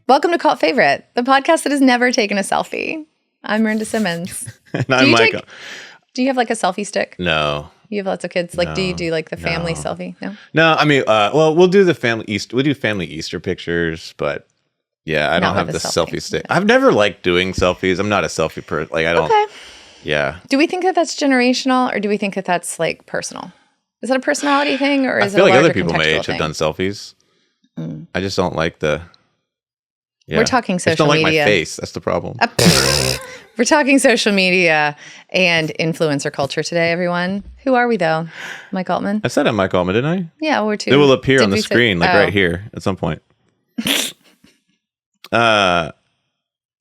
Welcome to Cult Favorite, the podcast that has never taken a selfie. I'm Miranda Simmons. And I'm Michael. Do you have like a selfie stick? No. You have lots of kids. Like, do you do like the family selfie? No. No, I mean, well, we'll do the family Easter. We'll do family Easter pictures, but yeah, I don't have the selfie stick. I've never liked doing selfies. I'm not a selfie person. Like, I don't. Okay. Yeah. Do we think that that's generational, or do we think that that's like personal? Is that a personality thing, or is it a larger contextual thing? I feel like other people my age have done selfies. I just don't like the. Yeah. We're talking social media. I just don't like my face. That's the problem. We're talking social media and influencer culture today, everyone. Who are we, though? Mike Altman? I said I'm Mike Altman, didn't I? Yeah, we're two. It will appear on the screen, right here at some point. We're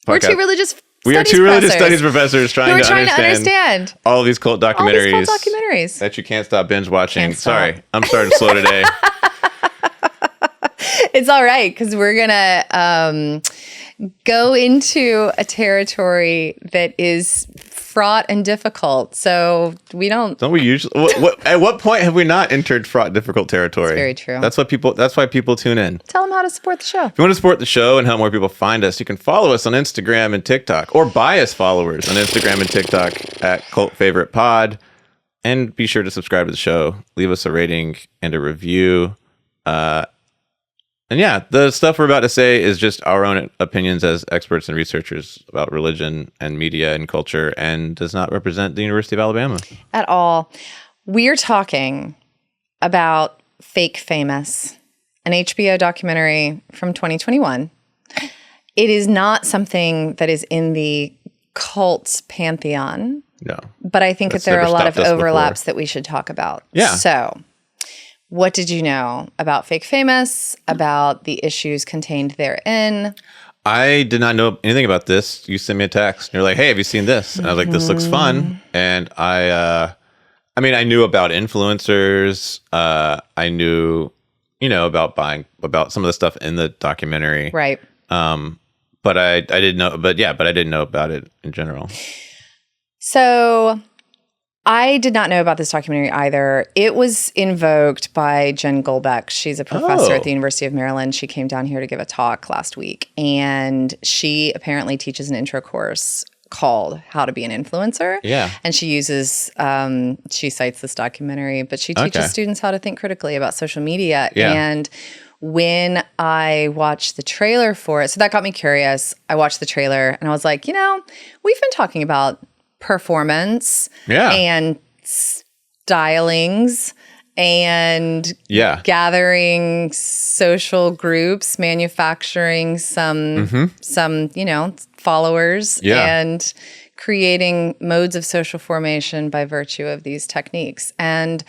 two religious We are two religious studies professors trying to understand all of these cult documentaries that you can't stop binge watching. Sorry, I'm starting slow today. It's all right, because we're going to go into a territory that is fraught and difficult. So we don't... Don't we usually... at what point have we not entered fraught, difficult territory? That's very true. That's why people tune in. Tell them how to support the show. If you want to support the show and help more people find us, you can follow us on Instagram and TikTok, or buy us followers on Instagram and TikTok at Cult Favorite Pod. And be sure to subscribe to the show. Leave us a rating and a review. And yeah, the stuff we're about to say is just our own opinions as experts and researchers about religion and media and culture, and does not represent the University of Alabama. At all. We're talking about Fake Famous, an HBO documentary from 2021. It is not something that is in the cults pantheon. No. But I think that there are a lot of overlaps that we should talk about. Yeah. So... what did you know about Fake Famous, about the issues contained therein? I did not know anything about this. You sent me a text. And you're like, hey, have you seen this? And I was like, this looks fun. And I knew about influencers. I knew, about some of the stuff in the documentary. Right. But I didn't know. But I didn't know about it in general. So... I did not know about this documentary either. It was invoked by Jen Golbeck. She's a professor at the University of Maryland. She came down here to give a talk last week, and she apparently teaches an intro course called How to Be an Influencer. Yeah. And she uses, she cites this documentary, but she teaches students how to think critically about social media. Yeah. And when I watched the trailer for it, so that got me curious. I watched the trailer and I was like, we've been talking about performance and stylings and gathering social groups, manufacturing some followers and creating modes of social formation by virtue of these techniques. And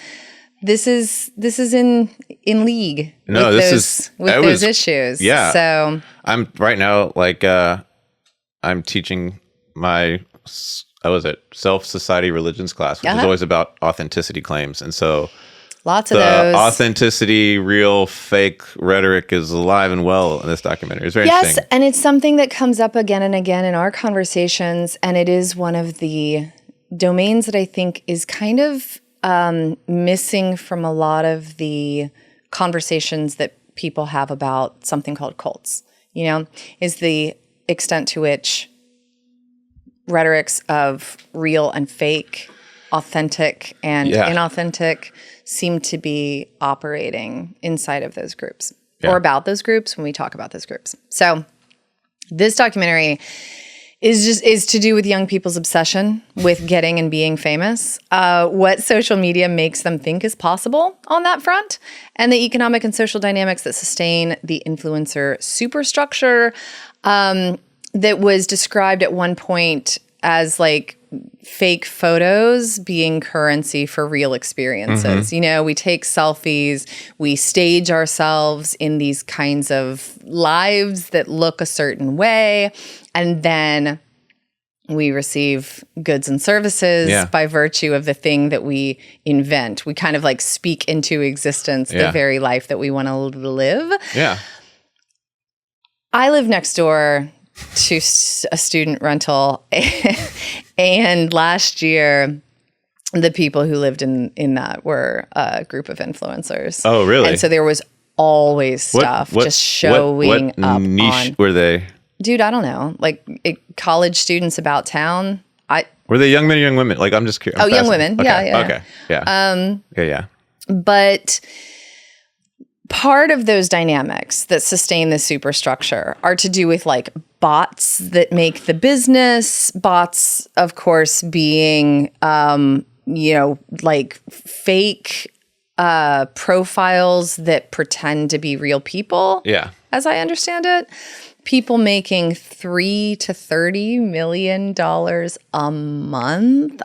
this is in league with those issues. Yeah. So I'm right now I'm teaching my self-society religions class, which is always about authenticity claims. And so lots of those. Authenticity, real, fake rhetoric is alive and well in this documentary. It's very interesting. Yes, and it's something that comes up again and again in our conversations, and it is one of the domains that I think is kind of missing from a lot of the conversations that people have about something called cults, is the extent to which rhetorics of real and fake, authentic and inauthentic seem to be operating inside of those groups or about those groups when we talk about those groups. So this documentary is to do with young people's obsession with getting and being famous, what social media makes them think is possible on that front, and the economic and social dynamics that sustain the influencer superstructure, that was described at one point as like fake photos being currency for real experiences. We take selfies, we stage ourselves in these kinds of lives that look a certain way, and then we receive goods and services by virtue of the thing that we invent. We kind of like speak into existence the very life that we want to live. Yeah. I live next door to a student rental, and last year the people who lived in that were a group of influencers. Oh, really? And so there was always stuff just showing what up niche on. were they? Dude, I don't know. Like college students about town. Were they young men or young women? Like, I'm just curious. Young women. Okay. Yeah. Okay. Yeah. Yeah. But part of those dynamics that sustain the superstructure are to do with like bots that make the business. Bots, of course, being, like fake profiles that pretend to be real people. Yeah. As I understand it. People making $3 to $30 million a month.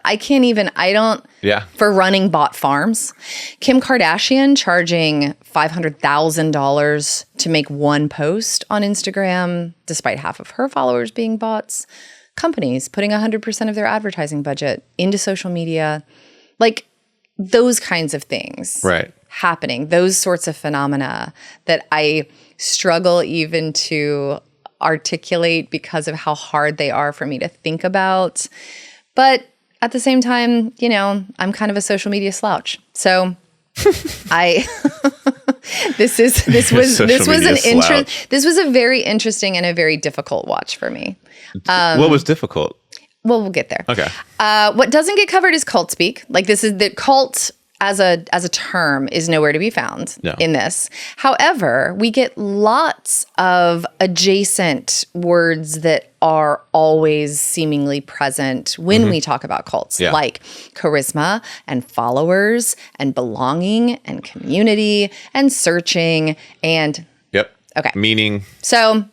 For running bot farms. Kim Kardashian charging $500,000 to make one post on Instagram, despite half of her followers being bots. Companies putting 100% of their advertising budget into social media. Like those kinds of things. Right. Happening. Those sorts of phenomena that I struggle even to articulate because of how hard they are for me to think about. But at the same time, I'm kind of a social media slouch. So this was a very interesting and a very difficult watch for me. What was difficult? Well, we'll get there. Okay. What doesn't get covered is cult speak. Like this is the cult as a term is nowhere to be found in this. However, we get lots of adjacent words that are always seemingly present when we talk about cults, like charisma and followers and belonging and community and searching and meaning. So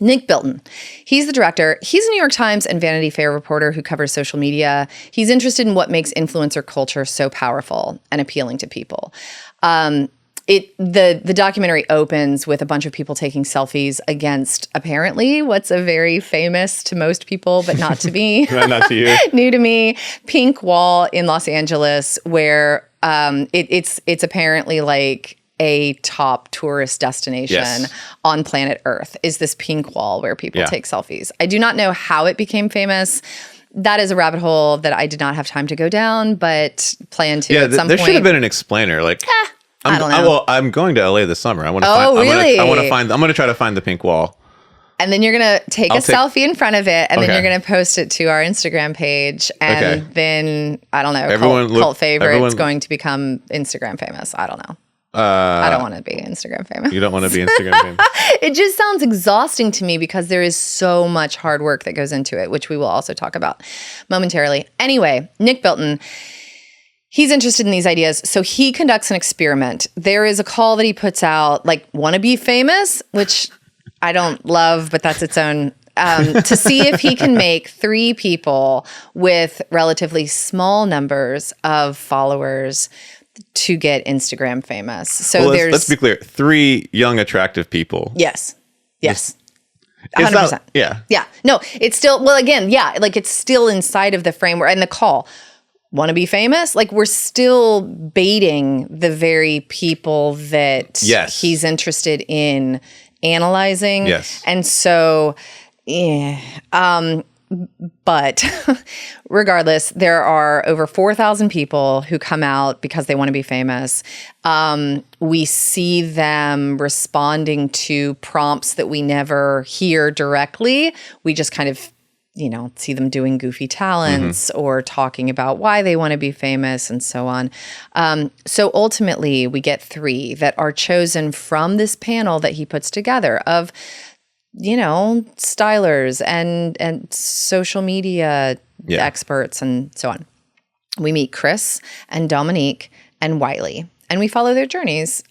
Nick Bilton, he's the director. He's a New York Times and Vanity Fair reporter who covers social media. He's interested in what makes influencer culture so powerful and appealing to people. The documentary opens with a bunch of people taking selfies against apparently what's a very famous to most people, but not to me, not to you, new to me, pink wall in Los Angeles, where it's apparently like a top tourist destination on planet Earth is this pink wall where people take selfies. I do not know how it became famous. That is a rabbit hole that I did not have time to go down, but plan to at some point. There should have been an explainer. Like, I don't know. I'm going to LA this summer. I want to really? I'm going to try to find the pink wall. And then you're going to take a selfie in front of it, and then you're going to post it to our Instagram page. And then, I don't know, cult favorite is going to become Instagram famous. I don't know. I don't want to be Instagram famous. You don't want to be Instagram famous? It just sounds exhausting to me because there is so much hard work that goes into it, which we will also talk about momentarily. Anyway, Nick Bilton, he's interested in these ideas. So he conducts an experiment. There is a call that he puts out, like, want to be famous, which I don't love, but that's its own, to see if he can make 3 people with relatively small numbers of followers to get Instagram famous. So let's be clear. 3 young, attractive people. Yes. 100%. Yeah. No, it's still, well, again, like it's still inside of the framework and the call. Want to be famous? Like we're still baiting the very people that he's interested in analyzing. Yes. And so, but regardless, there are over 4,000 people who come out because they want to be famous. We see them responding to prompts that we never hear directly. We just kind of, see them doing goofy talents or talking about why they want to be famous and so on. So ultimately, we get 3 that are chosen from this panel that he puts together of stylers and social media experts and so on. We meet Chris and Dominique and Wiley, and we follow their journeys.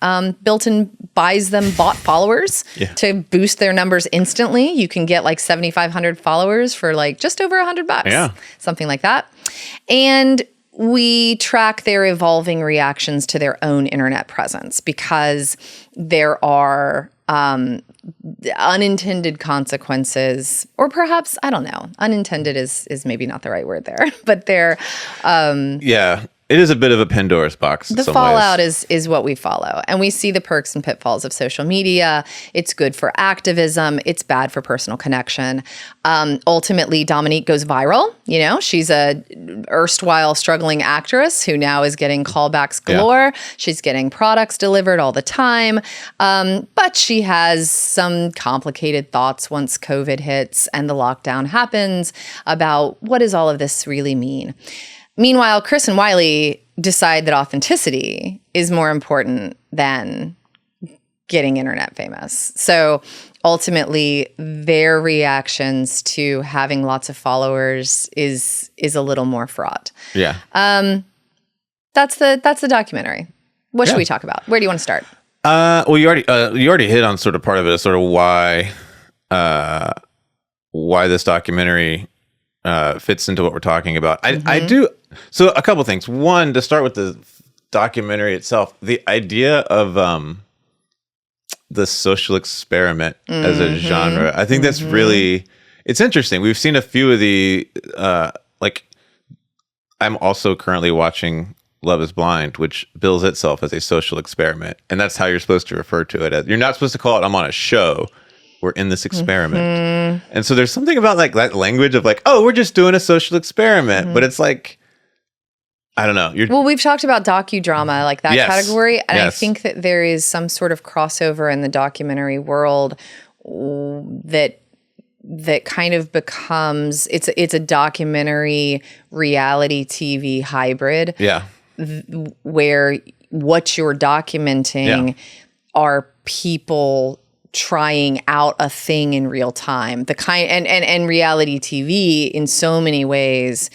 Bilton buys them bot followers to boost their numbers instantly. You can get like 7,500 followers for like just over $100, something like that. And we track their evolving reactions to their own internet presence because there are unintended consequences, or perhaps, I don't know, unintended is maybe not the right word there, but they're... it is a bit of a Pandora's box. The fallout is what we follow. And we see the perks and pitfalls of social media. It's good for activism. It's bad for personal connection. Ultimately, Dominique goes viral. You know, she's a erstwhile struggling actress who now is getting callbacks galore. Yeah. She's getting products delivered all the time. But she has some complicated thoughts once COVID hits and the lockdown happens about what does all of this really mean? Meanwhile, Chris and Wiley decide that authenticity is more important than getting internet famous. So ultimately, their reactions to having lots of followers is a little more fraught. Yeah. That's the documentary. What should we talk about? Where do you want to start? Well, you already hit on sort of part of it, sort of why this documentary fits into what we're talking about. I do. So a couple things. One, to start with the documentary itself, the idea of the social experiment as a genre, I think that's really, it's interesting. We've seen a few of the, like, I'm also currently watching Love is Blind, which bills itself as a social experiment. And that's how you're supposed to refer to it. You're not supposed to call it, I'm on a show. We're in this experiment. And so there's something about like that language of like, oh, we're just doing a social experiment. But it's like, I don't know. Well, we've talked about docudrama, like that category. And I think that there is some sort of crossover in the documentary world that kind of becomes, it's a documentary reality TV hybrid. Yeah. Where what you're documenting are people trying out a thing in real time. The kind and reality TV in so many ways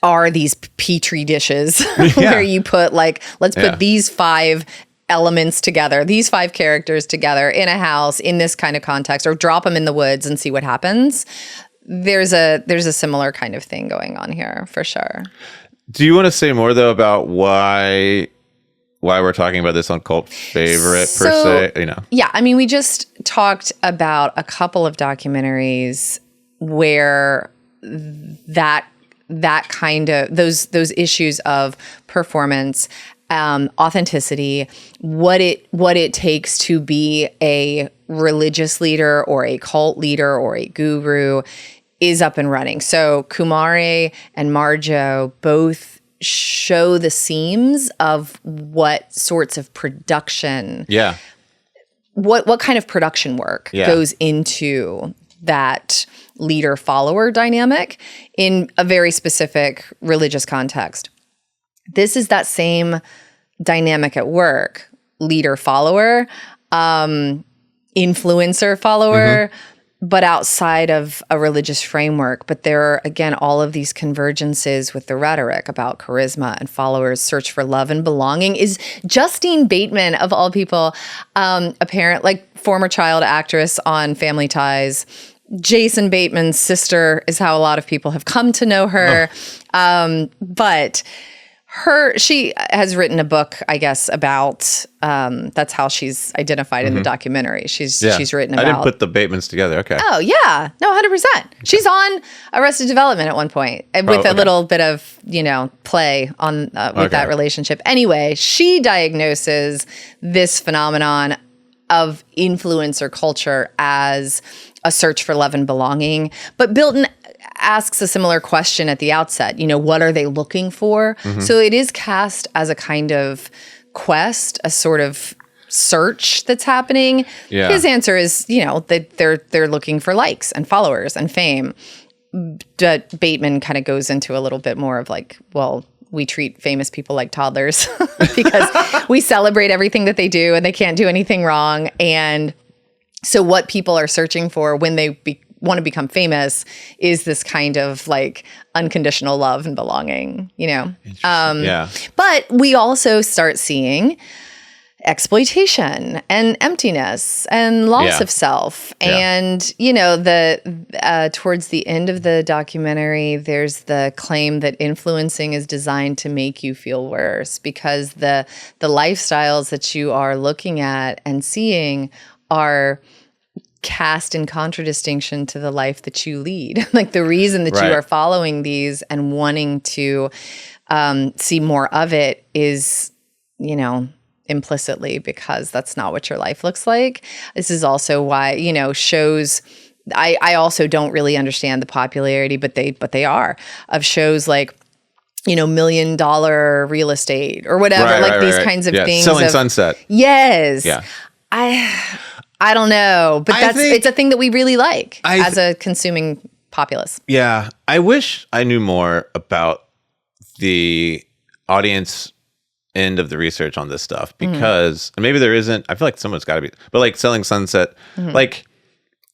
are these petri dishes where you put like, let's put these 5 elements together, these 5 characters together in a house in this kind of context, or drop them in the woods and see what happens. There's a similar kind of thing going on here for sure. Do you want to say more though about why we're talking about this on Cult Favorite per se? You know. Yeah, I mean, we just talked about a couple of documentaries where that kind of those issues of performance, authenticity, what it takes to be a religious leader or a cult leader or a guru is up and running. So Kumare and Marjo both show the seams of what sorts of production, what kind of production work goes into that leader-follower dynamic in a very specific religious context. This is that same dynamic at work, leader-follower, influencer-follower, but outside of a religious framework. But there are, again, all of these convergences with the rhetoric about charisma and followers' search for love and belonging. Is Justine Bateman, of all people, former child actress on Family Ties. Jason Bateman's sister is how a lot of people have come to know her. But she has written a book, I guess, about, that's how she's identified in the documentary. She's written about. I didn't put the Batemans together. Okay. Oh yeah. No, 100%. She's on Arrested Development at one point with a little bit of, play on, with that relationship. Anyway, she diagnoses this phenomenon of influencer culture as a search for love and belonging. But Bilton asks a similar question at the outset. What are they looking for? So it is cast as a kind of quest, a sort of search that's happening. Yeah. His answer is, that they're looking for likes and followers and fame. But Bateman kind of goes into a little bit more of like, well, we treat famous people like toddlers because we celebrate everything that they do and they can't do anything wrong. And so what people are searching for when they want to become famous is this kind of like unconditional love and belonging, But we also start seeing exploitation and emptiness and loss of self. And, towards the end of the documentary, there's the claim that influencing is designed to make you feel worse because the lifestyles that you are looking at and seeing are cast in contradistinction to the life that you lead. Like the reason that you are following these and wanting to see more of it is, you know, implicitly because that's not what your life looks like. This is also why, you know, shows, I also don't really understand the popularity, but they are, of shows like, you know, $1 million real estate or whatever, these kinds of things. Selling Sunset. Yes. Yeah. I don't know, but it's a thing that we really like as a consuming populace. Yeah. I wish I knew more about the audience end of the research on this stuff because and maybe there isn't. I feel like someone's got to be, but like Selling Sunset, like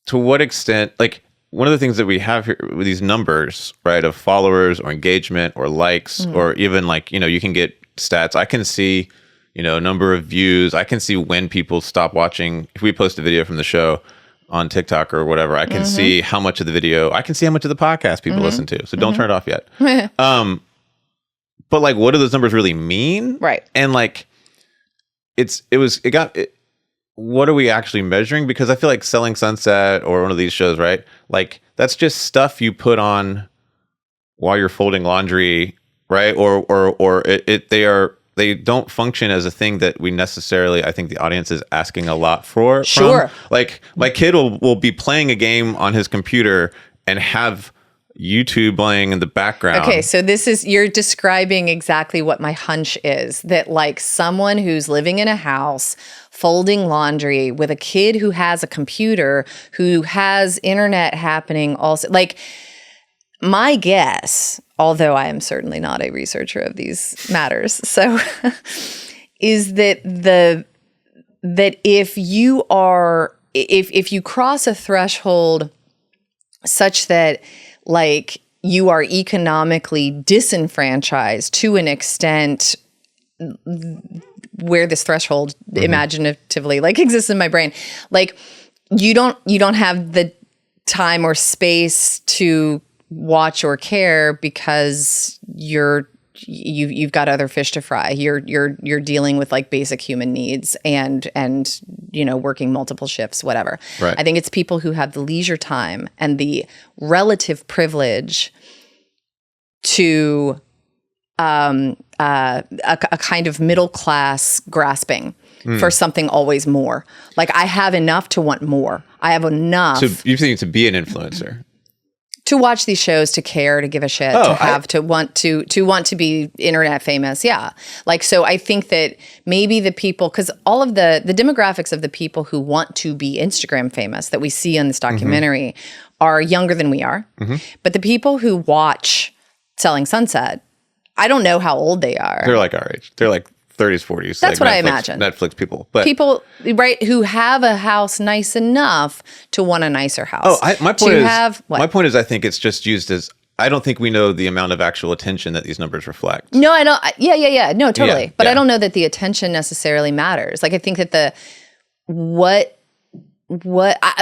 to what extent, like one of the things that we have here with these numbers, right, of followers or engagement or likes or even like, you know, you can get stats. I can see, you know, number of views. I can see when people stop watching. If we post a video from the show on TikTok or whatever, I can see how much of the video, I can see how much of the podcast people listen to. So don't turn it off yet. But like, what do those numbers really mean? Right. And like, what are we actually measuring? Because I feel like Selling Sunset or one of these shows, right? Like that's just stuff you put on while you're folding laundry, right? They don't function as a thing that we necessarily, I think the audience is asking a lot for. Sure. From. Like my kid will be playing a game on his computer and have YouTube playing in the background. Okay, so you're describing exactly what my hunch is, that like someone who's living in a house folding laundry with a kid who has a computer, who has internet happening also, like my guess, although I am certainly not a researcher of these matters, so is that if you cross a threshold such that like you are economically disenfranchised to an extent where this threshold imaginatively like exists in my brain, like you don't have the time or space to watch or care because you've got other fish to fry. You're dealing with like basic human needs and you know, working multiple shifts, whatever. Right. I think it's people who have the leisure time and the relative privilege to a kind of middle class grasping for something always more. Like I have enough to want more. I have enough. So you think to be an influencer? To watch these shows, to care, to give a shit, to want to be internet famous. Yeah. Like, so I think that maybe the people, because all of the demographics of the people who want to be Instagram famous that we see in this documentary are younger than we are. But the people who watch Selling Sunset, I don't know how old they are. They're like our age. They're like 30s, 40s. That's like what Netflix, I imagine. Netflix people. But people, right, who have a house nice enough to want a nicer house. My point is I think it's just used as, I don't think we know the amount of actual attention that these numbers reflect. No, I don't. Yeah. No, totally. But yeah. I don't know that the attention necessarily matters. Like I think that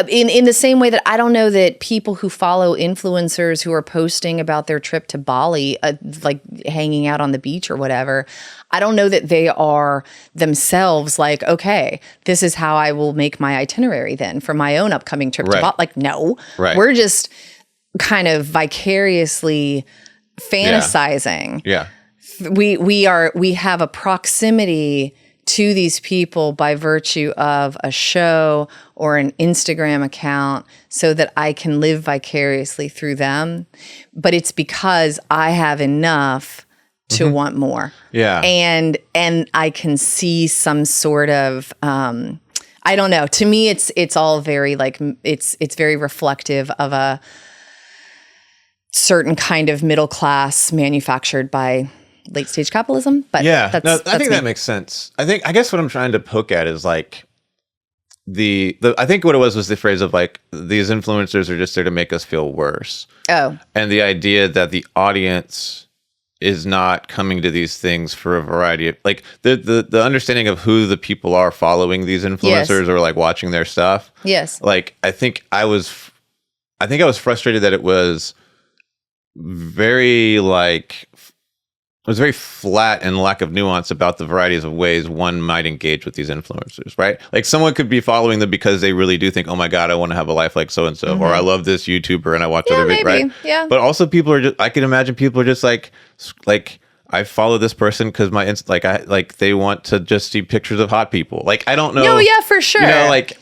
in the same way that I don't know that people who follow influencers who are posting about their trip to Bali, like hanging out on the beach or whatever, I don't know that they are themselves like, okay, this is how I will make my itinerary then for my own upcoming trip to Bali. Like, no, we're just kind of vicariously fantasizing. Yeah. We have a proximity to these people by virtue of a show or an Instagram account so that I can live vicariously through them. But it's because I have enough to want more. Yeah. And I can see some sort of, I don't know. To me, it's all very like, it's very reflective of a certain kind of middle class manufactured by late stage capitalism, but I think me. that makes sense. I guess what I'm trying to poke at is like the I think what it was the phrase of like these influencers are just there to make us feel worse. Oh. And the idea that the audience is not coming to these things for a variety of like the understanding of who the people are following these influencers or like watching their stuff. Yes. Like I think I was frustrated that it was very like was very flat and lack of nuance about the varieties of ways one might engage with these influencers, right? Like someone could be following them because they really do think, oh my God, I want to have a life like so-and-so, or I love this YouTuber and I watch other videos, right? Yeah. But also people are just, I can imagine people are just like I follow this person because they want to just see pictures of hot people. Like, I don't know. No, yeah, for sure. You know, like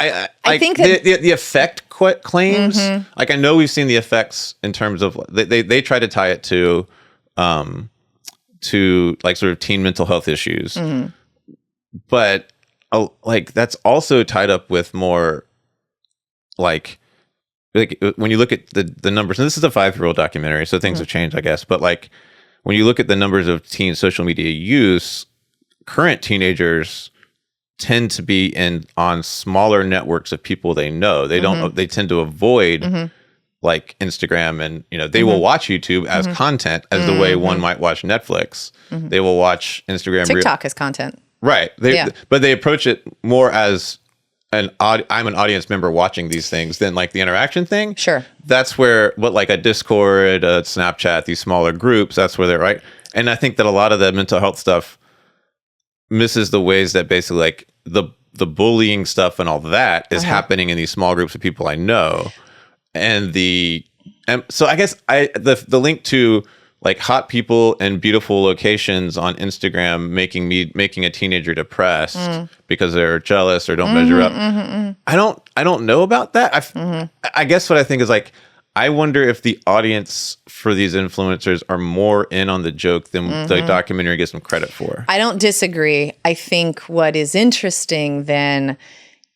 I think that the effect claims, like I know we've seen the effects in terms of they try to tie it to like sort of teen mental health issues, but like that's also tied up with more like when you look at the numbers, and this is a 5-year-old documentary, so things have changed, I guess, but like when you look at the numbers of teen social media use, current teenagers tend to be on smaller networks of people they know. They don't. They tend to avoid like Instagram, and they will watch YouTube as content, as the way one might watch Netflix. They will watch Instagram. TikTok as content, right? But they approach it more as I'm an audience member watching these things than like the interaction thing. Sure. That's where like a Discord, a Snapchat, these smaller groups, that's where they're right. And I think that a lot of the mental health stuff misses the ways that basically like the bullying stuff and all that is happening in these small groups of people I know. And so I guess the link to like hot people and beautiful locations on Instagram making a teenager depressed because they're jealous or don't measure up. I don't know about that. I guess what I think is like, I wonder if the audience for these influencers are more in on the joke than the documentary gives them credit for. I don't disagree. I think what is interesting then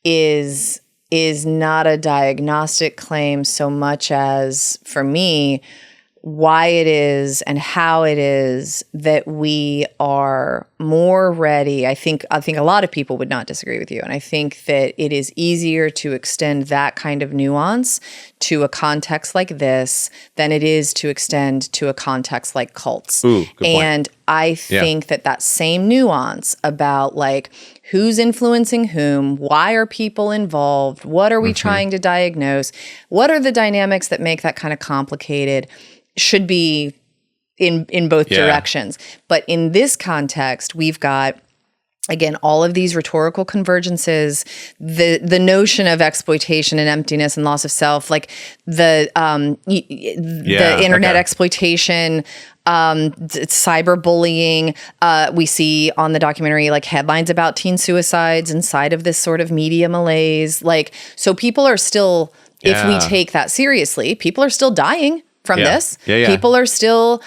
is not a diagnostic claim so much as, for me, why it is and how it is that we are more ready. I think a lot of people would not disagree with you. And I think that it is easier to extend that kind of nuance to a context like this than it is to extend to a context like cults. Ooh, good point. And I think that same nuance about like who's influencing whom, why are people involved, what are we trying to diagnose, what are the dynamics that make that kind of complicated, should be in both directions. But in this context, we've got, again, all of these rhetorical convergences, the notion of exploitation and emptiness and loss of self, like the internet exploitation, cyberbullying. We see on the documentary like headlines about teen suicides inside of this sort of media malaise. Like, so people are still, if we take that seriously, people are still dying from this. People are still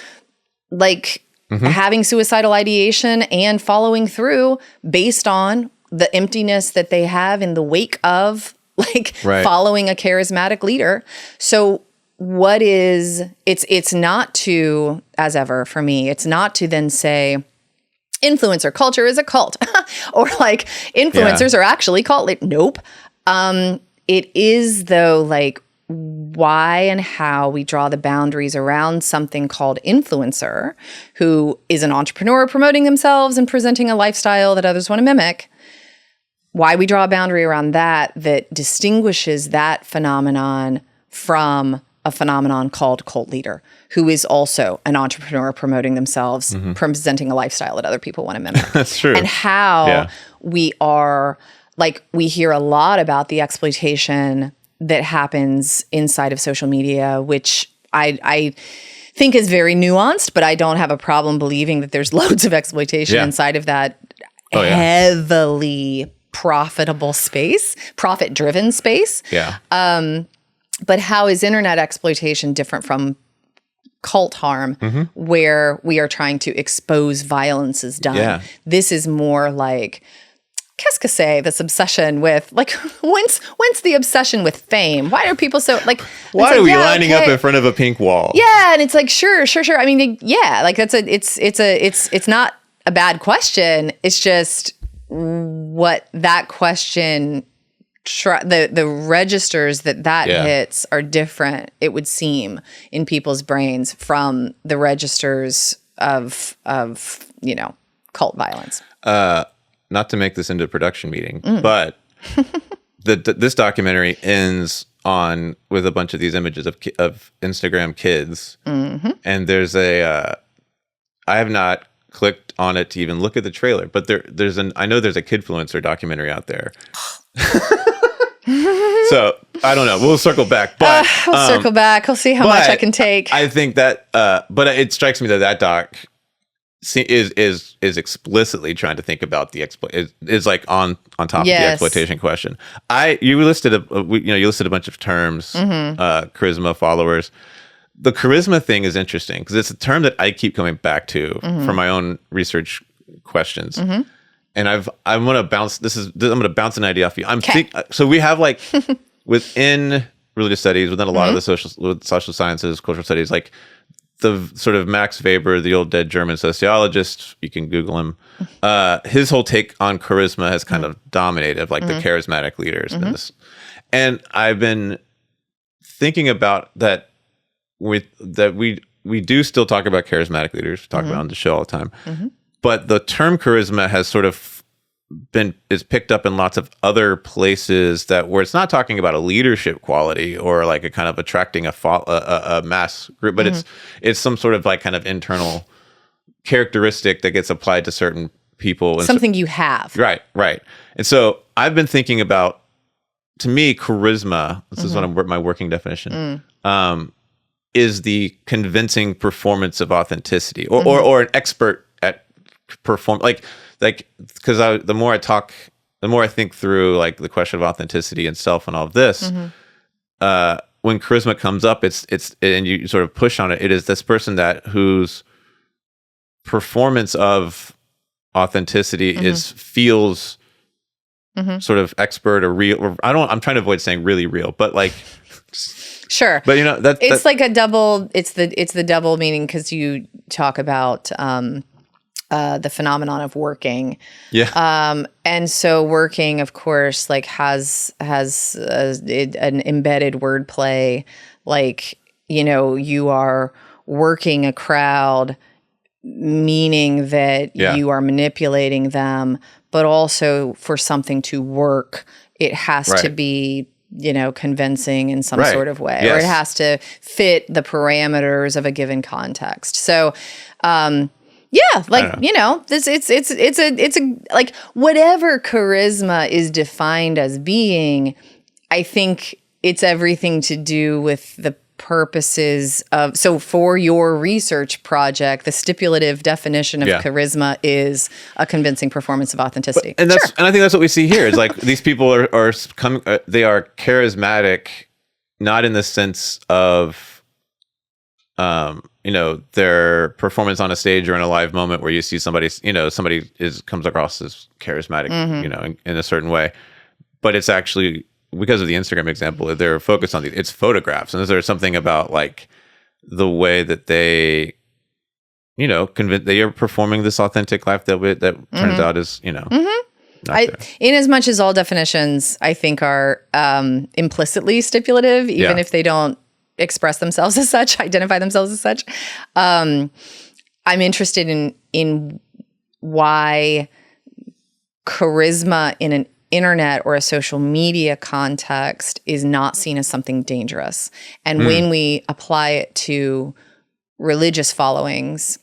like having suicidal ideation and following through based on the emptiness that they have in the wake of like following a charismatic leader. So it's not to, as ever for me, it's not to then say influencer culture is a cult or like influencers are actually cult. Nope. It is though, like, why and how we draw the boundaries around something called influencer, who is an entrepreneur promoting themselves and presenting a lifestyle that others want to mimic. Why we draw a boundary around that distinguishes that phenomenon from a phenomenon called cult leader, who is also an entrepreneur promoting themselves, presenting a lifestyle that other people want to mimic. That's true. And how we are, like, we hear a lot about the exploitation that happens inside of social media, which I think is very nuanced, but I don't have a problem believing that there's loads of exploitation inside of that heavily profitable space, profit-driven space. But how is internet exploitation different from cult harm, where we are trying to expose violence is done? This is more like, qu'est-ce que c'est, this obsession with, like, when's the obsession with fame? Why are people so, like, why are we lining up in front of a pink wall? Yeah, and it's like, sure. I mean, like it's not a bad question. It's just what that question, the registers that hits are different, it would seem, in people's brains from the registers of cult violence. Not to make this into a production meeting, but this documentary ends with a bunch of these images of Instagram kids, and there's a I have not clicked on it to even look at the trailer, but I know there's a Kidfluencer documentary out there. So I don't know. We'll circle back, but we'll circle back. We'll see how much I can take. I think that, but it strikes me that doc is explicitly trying to think about the is like on top of the exploitation question. You listed a bunch of terms, charisma, followers. The charisma thing is interesting because it's a term that I keep coming back to for my own research questions. And I'm gonna bounce an idea off you. So we have like within religious studies, within a lot of the social sciences, cultural studies, like the sort of Max Weber, the old dead German sociologist, you can Google him. His whole take on charisma has kind of dominated, like the charismatic leaders. And I've been thinking about that. We do still talk about charismatic leaders, we talk about on the show all the time. But the term charisma has sort of is picked up in lots of other places where it's not talking about a leadership quality or like a kind of attracting a mass group, but it's some sort of like kind of internal characteristic that gets applied to certain people. Something you have. Right. And so I've been thinking about, to me, charisma, this is my working definition, is the convincing performance of authenticity or an expert at perform like because the more I think through like the question of authenticity and self and all of this, when charisma comes up, it's and you sort of push on it. It is this person whose performance of authenticity feels sort of expert or real. Or I'm trying to avoid saying really real, but like. Sure. But it's like a double, it's the double meaning because you talk about the phenomenon of working. Yeah. And so working, of course, like has an embedded wordplay, like, you are working a crowd, meaning that you are manipulating them, but also for something to work, it has to be convincing in some sort of way, or it has to fit the parameters of a given context. So, this it's a like whatever charisma is defined as being, I think it's everything to do with the purposes of, so for your research project, the stipulative definition of charisma is a convincing performance of authenticity. And I think that's what we see here. Is like these people are coming. They are charismatic, not in the sense of, their performance on a stage or in a live moment where you see somebody comes across as charismatic, in a certain way, but it's actually, because of the Instagram example, they're focused on it's photographs, and there's something about like the way that they, they are performing this authentic life that turns out is, in as much as all definitions, I think, are implicitly stipulative, even if they don't express themselves as such, identify themselves as such. I'm interested in why charisma in an internet or a social media context is not seen as something dangerous. And when we apply it to religious followings,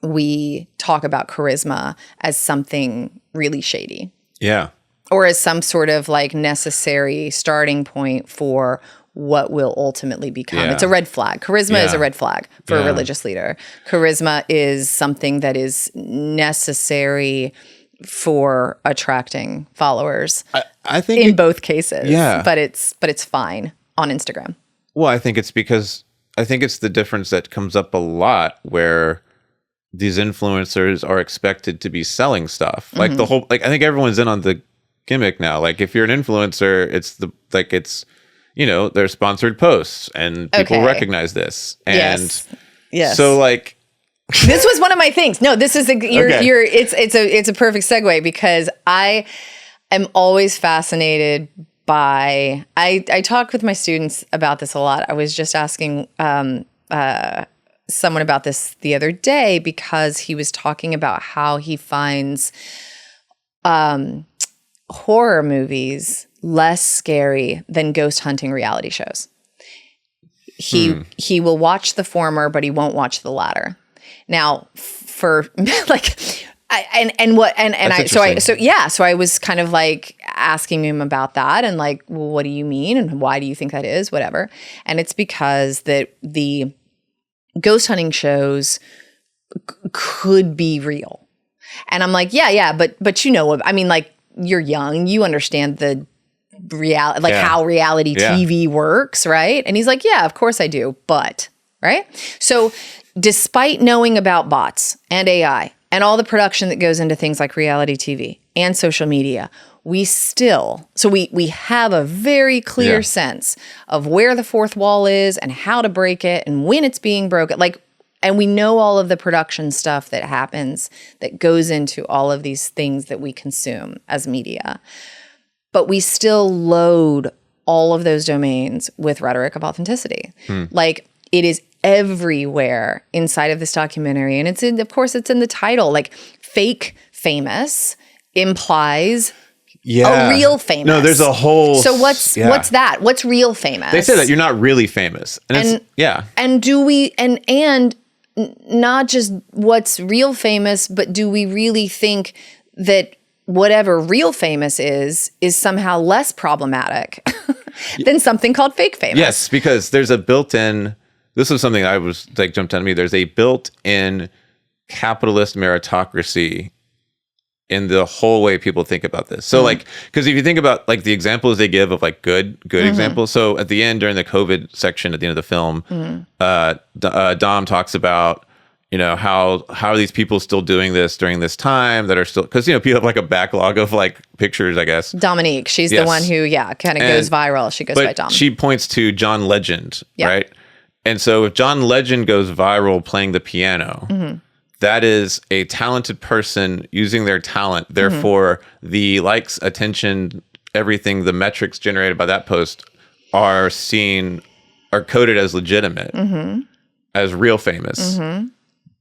we talk about charisma as something really shady. Yeah. Or as some sort of like necessary starting point for what will ultimately become. Yeah. It's a red flag. Charisma is a red flag for a religious leader. Charisma is something that is necessary for attracting followers. I think in both cases. Yeah. But it's fine on Instagram. Well, I think it's because it's the difference that comes up a lot where these influencers are expected to be selling stuff. Like the whole, like I think everyone's in on the gimmick now. Like if you're an influencer, it's they're sponsored posts and people recognize this. And yes. So like this was one of my things. No, this is it's a perfect segue because I am always fascinated by, I talk with my students about this a lot. I was just asking someone about this the other day because he was talking about how he finds horror movies less scary than ghost hunting reality shows. He will watch the former, but he won't watch the latter. Now, for like, so I was kind of like asking him about that and like, well, what do you mean? And why do you think that is? Whatever. And it's because that the ghost hunting shows could be real. And I'm like, yeah, but you know, I mean, like, you're young, you understand the reality, like how reality TV works, right? And he's like, yeah, of course I do, but, right? So despite knowing about bots and AI and all the production that goes into things like reality TV and social media, we have a very clear sense of where the fourth wall is and how to break it and when it's being broken. Like, and we know all of the production stuff that happens that goes into all of these things that we consume as media. But we still load all of those domains with rhetoric of authenticity. Like, it is everywhere inside of this documentary. And of course, it's in the title. Like, fake famous implies a real famous. No, there's a whole... So what's that? What's real famous? They say that you're not really famous. And do we... And not just what's real famous, but do we really think that whatever real famous is somehow less problematic than something called fake famous? Yes, because there's a built-in... This is something I was like jumped on me. There's a built-in capitalist meritocracy in the whole way people think about this. So like, because if you think about like the examples they give of like good examples. So at the end, during the COVID section at the end of the film, Dom talks about, you know, how are these people still doing this during this time that are still, because, you know, people have like a backlog of like pictures, I guess. Dominique, she's the one who, kind of goes viral. She goes by Dom. She points to John Legend, right? And so if John Legend goes viral playing the piano, that is a talented person using their talent. Therefore, the likes, attention, everything, the metrics generated by that post are coded as legitimate, as real famous.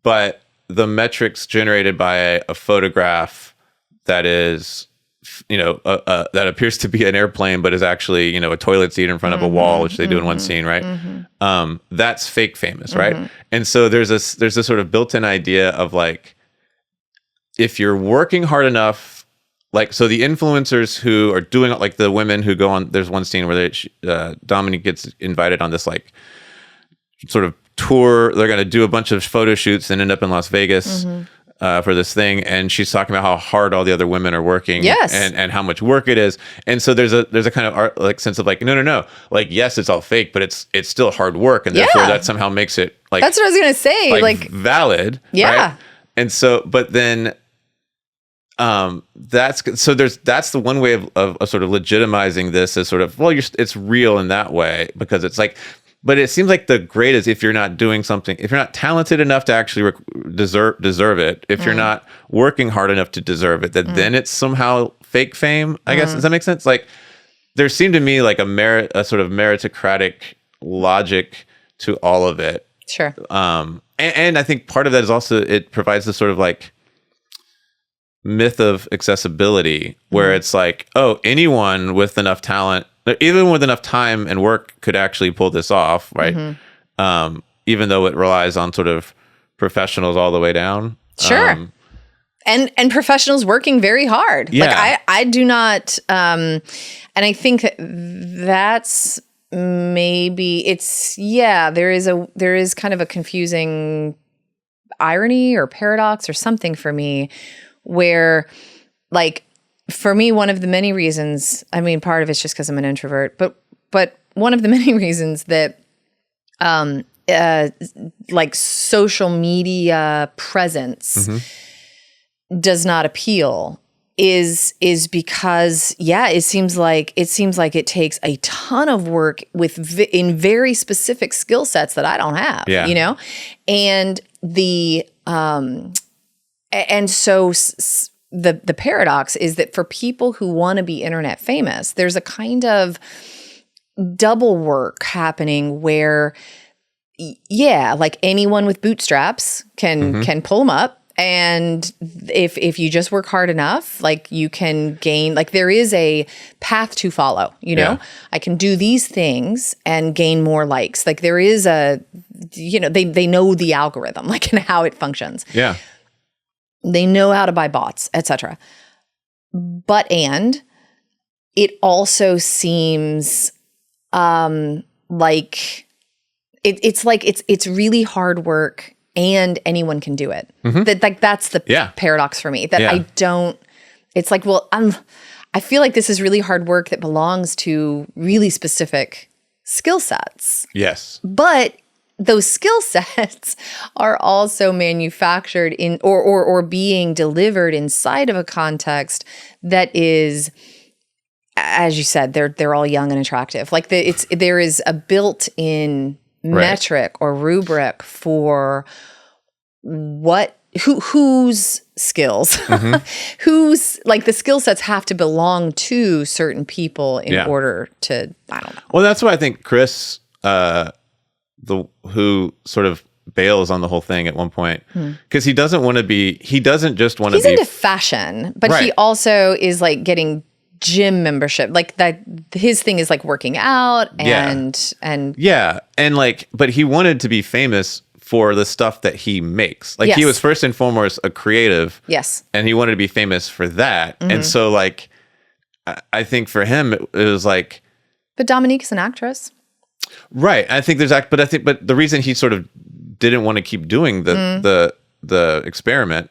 But the metrics generated by a photograph that is, you know, that appears to be an airplane, but is actually, you know, a toilet seat in front of a wall, which they do in one scene, right? That's fake famous, right? And so there's this sort of built-in idea of like, if you're working hard enough, like, so the influencers who are doing it, like the women who go on, there's one scene where Dominique gets invited on this like sort of tour. They're going to do a bunch of photo shoots and end up in Las Vegas. For this thing, and she's talking about how hard all the other women are working, and how much work it is, and so there's a kind of art, like sense of like no, like yes, it's all fake, but it's still hard work, and therefore that somehow makes it like, that's what I was gonna say, like valid, right? And so, but then that's the one way of sort of legitimizing this as sort of, well, it's real in that way, because it's like. But it seems like the grade is if you're not doing something, if you're not talented enough to actually deserve it, if you're not working hard enough to deserve it, that then it's somehow fake fame, I guess. Does that make sense? Like, there seemed to me like a sort of meritocratic logic to all of it. Sure. And I think part of that is also, it provides this sort of like myth of accessibility, where it's like, oh, anyone with enough talent, even with enough time and work, could actually pull this off, right? Even though it relies on sort of professionals all the way down. Sure. And professionals working very hard. Yeah. Like I do not, and I think that's maybe there is kind of a confusing irony or paradox or something for me, where like, for me, one of the many reasons, I mean, part of it's just because I'm an introvert, but one of the many reasons that like social media presence does not appeal is because it seems like it takes a ton of work in very specific skill sets that I don't have, you know, and so the paradox is that for people who want to be internet famous, there's a kind of double work happening where, like anyone with bootstraps can pull them up. And if you just work hard enough, like you can gain, like there is a path to follow, you know, I can do these things and gain more likes. Like there is they know the algorithm, like, and how it functions. Yeah. They know how to buy bots, etc. But it also seems like it's really hard work and anyone can do it. That's the paradox for me. That I don't. It's like, well, I feel like this is really hard work that belongs to really specific skill sets. Yes. But those skill sets are also manufactured in or being delivered inside of a context that is, as you said, they're all young and attractive. Like there is a built-in metric or rubric for whose skills, whose, like, the skill sets have to belong to certain people in order to, I don't know. Well, that's why I think Chris, who sort of bails on the whole thing at one point, because he doesn't just want to be. He's into fashion, but he also is like getting gym membership, like that. His thing is like working out and like, but he wanted to be famous for the stuff that he makes. Like he was first and foremost a creative. Yes. And he wanted to be famous for that. And so like, I think for him, it was like. But Dominique's an actress. Right. I think but the reason he sort of didn't want to keep doing the experiment,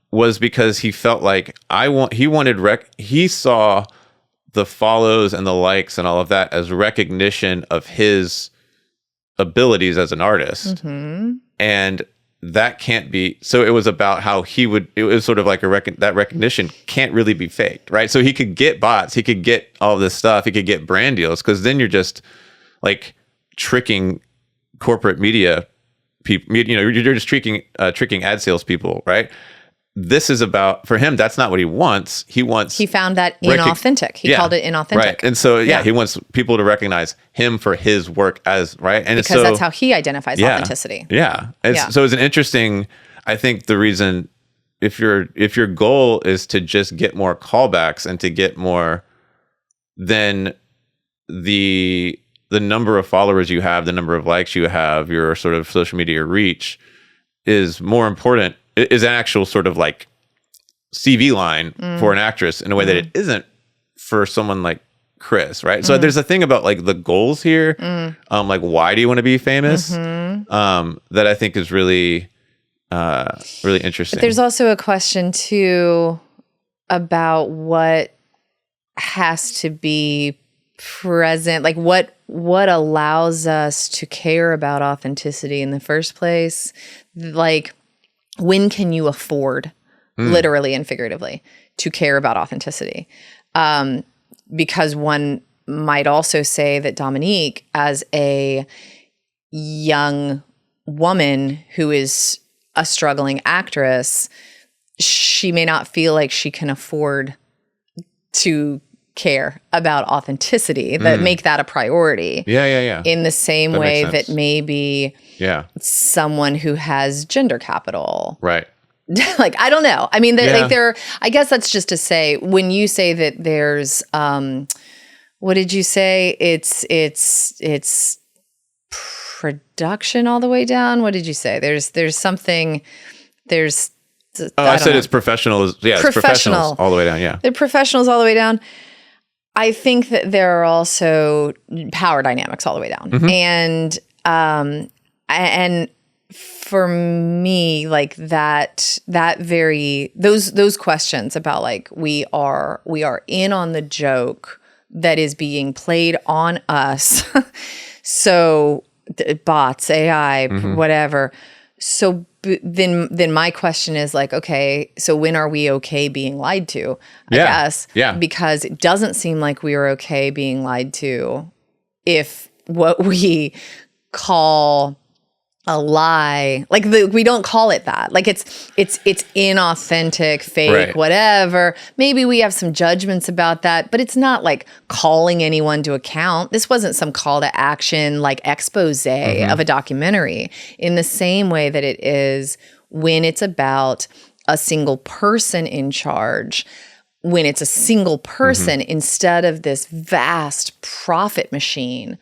was because he felt like he saw the follows and the likes and all of that as recognition of his abilities as an artist. And that can't be, so it was about how it was sort of like that recognition can't really be faked, right? So he could get bots, he could get all this stuff, he could get brand deals, because then you're just like tricking corporate media people, you're just tricking ad sales people, right? This is about, for him, that's not what he wants. He found that inauthentic. He called it inauthentic. Right. And so, he wants people to recognize him for his work as, right? And because that's how he identifies authenticity. Yeah. So it's an interesting, I think the reason, if your goal is to just get more callbacks and to get more, then the number of followers you have, the number of likes you have, your sort of social media reach is more important, is an actual sort of like CV line for an actress in a way that it isn't for someone like Chris, right? So there's a thing about like the goals here, like why do you want to be famous, that I think is really, really interesting. But there's also a question too about what has to be present, like what allows us to care about authenticity in the first place. Like, when can you afford, literally and figuratively, to care about authenticity? Because one might also say that Dominique, as a young woman who is a struggling actress, she may not feel like she can afford to care about authenticity, that make that a priority. Yeah. In the same way that maybe someone who has gender capital. Right. Like, I don't know. I mean, I guess that's just to say, when you say that there's, what did you say? It's production all the way down. What did you say? There's something, there's. I said it's professional. Yeah, it's professionals all the way down. Yeah. They're professionals all the way down. I think that there are also power dynamics all the way down. And for me, like that those questions about like, we are in on the joke that is being played on us. So bots, AI, whatever. So then my question is like, okay, so when are we okay being lied to? I guess. Yeah. Because it doesn't seem like we are okay being lied to if what we call a lie, like we don't call it that. Like it's inauthentic, fake, whatever. Maybe we have some judgments about that, but it's not like calling anyone to account. This wasn't some call to action, like expose of a documentary, in the same way that it is when it's about a single person in charge, when it's a single person instead of this vast profit machine.